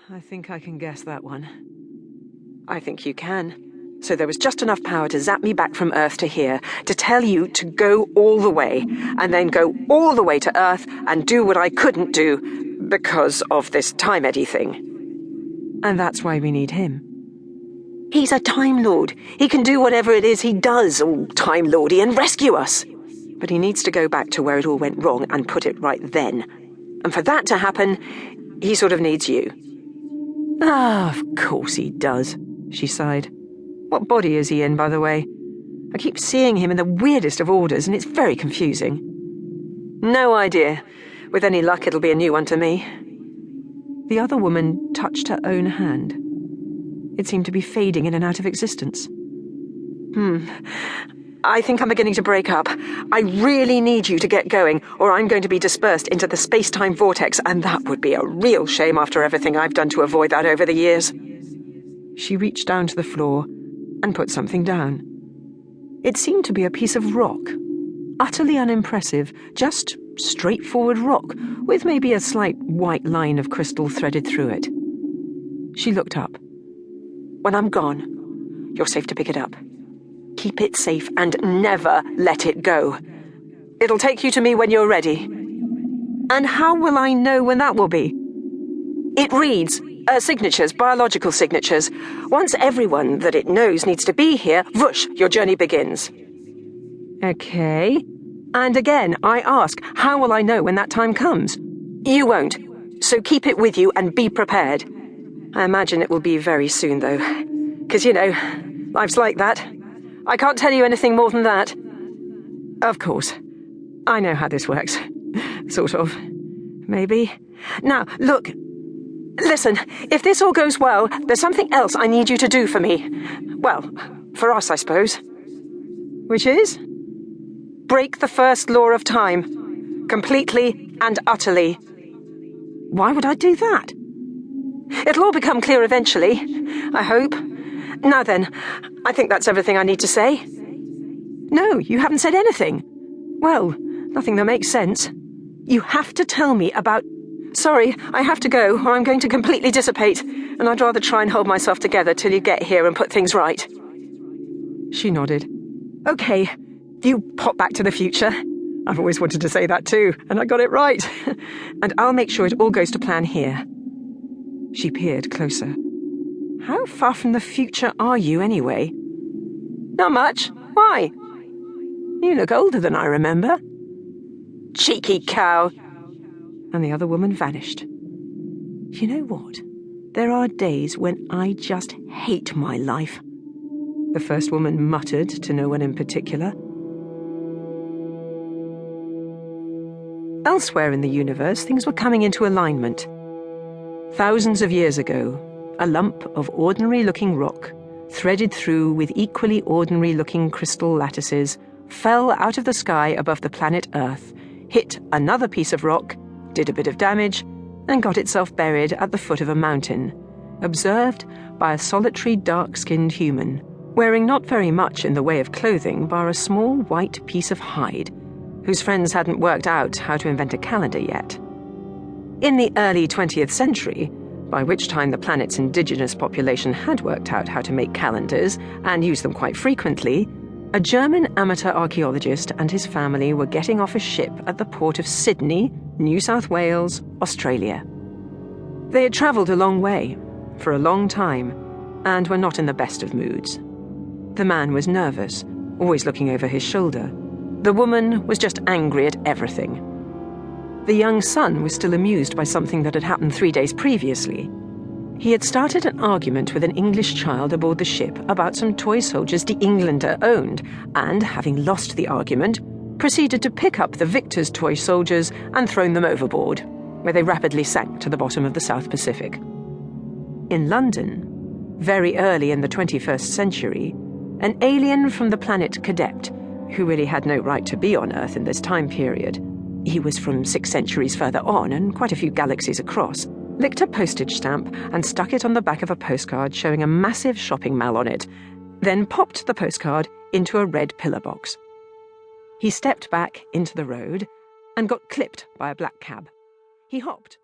I think I can guess that one. I think you can. So there was just enough power to zap me back from Earth to here, to tell you to go all the way, and then go all the way to Earth and do what I couldn't do because of this Time Eddy thing. And that's why we need him. He's a Time Lord. He can do whatever it is he does, all Time Lordy, and rescue us. But he needs to go back to where it all went wrong and put it right then. And for that to happen, he sort of needs you. Ah, of course he does, she sighed. What body is he in, by the way? I keep seeing him in the weirdest of orders, and it's very confusing. No idea. With any luck, it'll be a new one to me. The other woman touched her own hand. It seemed to be fading in and out of existence. I think I'm beginning to break up. I really need you to get going, or I'm going to be dispersed into the space-time vortex, and that would be a real shame after everything I've done to avoid that over the years. She reached down to the floor and put something down. It seemed to be a piece of rock. Utterly unimpressive, just straightforward rock, with maybe a slight white line of crystal threaded through it. She looked up. When I'm gone, you're safe to pick it up. Keep it safe and never let it go. It'll take you to me when you're ready. And how will I know when that will be? It reads, signatures, biological signatures. Once everyone that it knows needs to be here, whoosh, your journey begins. Okay. And again, I ask, how will I know when that time comes? You won't. So keep it with you and be prepared. I imagine it will be very soon, though. 'Cause, life's like that. I can't tell you anything more than that. Of course. I know how this works. Sort of. Maybe. Now, look. Listen, if this all goes well, there's something else I need you to do for me. Well, for us, I suppose. Which is? Break the first law of time. Completely and utterly. Why would I do that? It'll all become clear eventually, I hope. Now then, I think that's everything I need to say. No, you haven't said anything. Well, nothing that makes sense. You have to tell me about... Sorry, I have to go, or I'm going to completely dissipate, and I'd rather try and hold myself together till you get here and put things right. She nodded. Okay, you pop back to the future. I've always wanted to say that too, and I got it right. And I'll make sure it all goes to plan here. She peered closer. How far from the future are you, anyway? Not much. Why? You look older than I remember. Cheeky cow. And the other woman vanished. You know what? There are days when I just hate my life. The first woman muttered to no one in particular. Elsewhere in the universe, things were coming into alignment. Thousands of years ago, a lump of ordinary-looking rock, threaded through with equally ordinary-looking crystal lattices, fell out of the sky above the planet Earth, hit another piece of rock, did a bit of damage, and got itself buried at the foot of a mountain, observed by a solitary dark-skinned human, wearing not very much in the way of clothing bar a small white piece of hide, whose friends hadn't worked out how to invent a calendar yet. In the early 20th century, by which time the planet's indigenous population had worked out how to make calendars and use them quite frequently, a German amateur archaeologist and his family were getting off a ship at the port of Sydney, New South Wales, Australia. They had travelled a long way, for a long time, and were not in the best of moods. The man was nervous, always looking over his shoulder. The woman was just angry at everything. The young son was still amused by something that had happened 3 days previously. He had started an argument with an English child aboard the ship about some toy soldiers the Englander owned, and, having lost the argument, proceeded to pick up the victor's toy soldiers and throw them overboard, where they rapidly sank to the bottom of the South Pacific. In London, very early in the 21st century, an alien from the planet Cadet, who really had no right to be on Earth in this time period, he was from 6 centuries further on and quite a few galaxies across, licked a postage stamp and stuck it on the back of a postcard showing a massive shopping mall on it, then popped the postcard into a red pillar box. He stepped back into the road and got clipped by a black cab. He hopped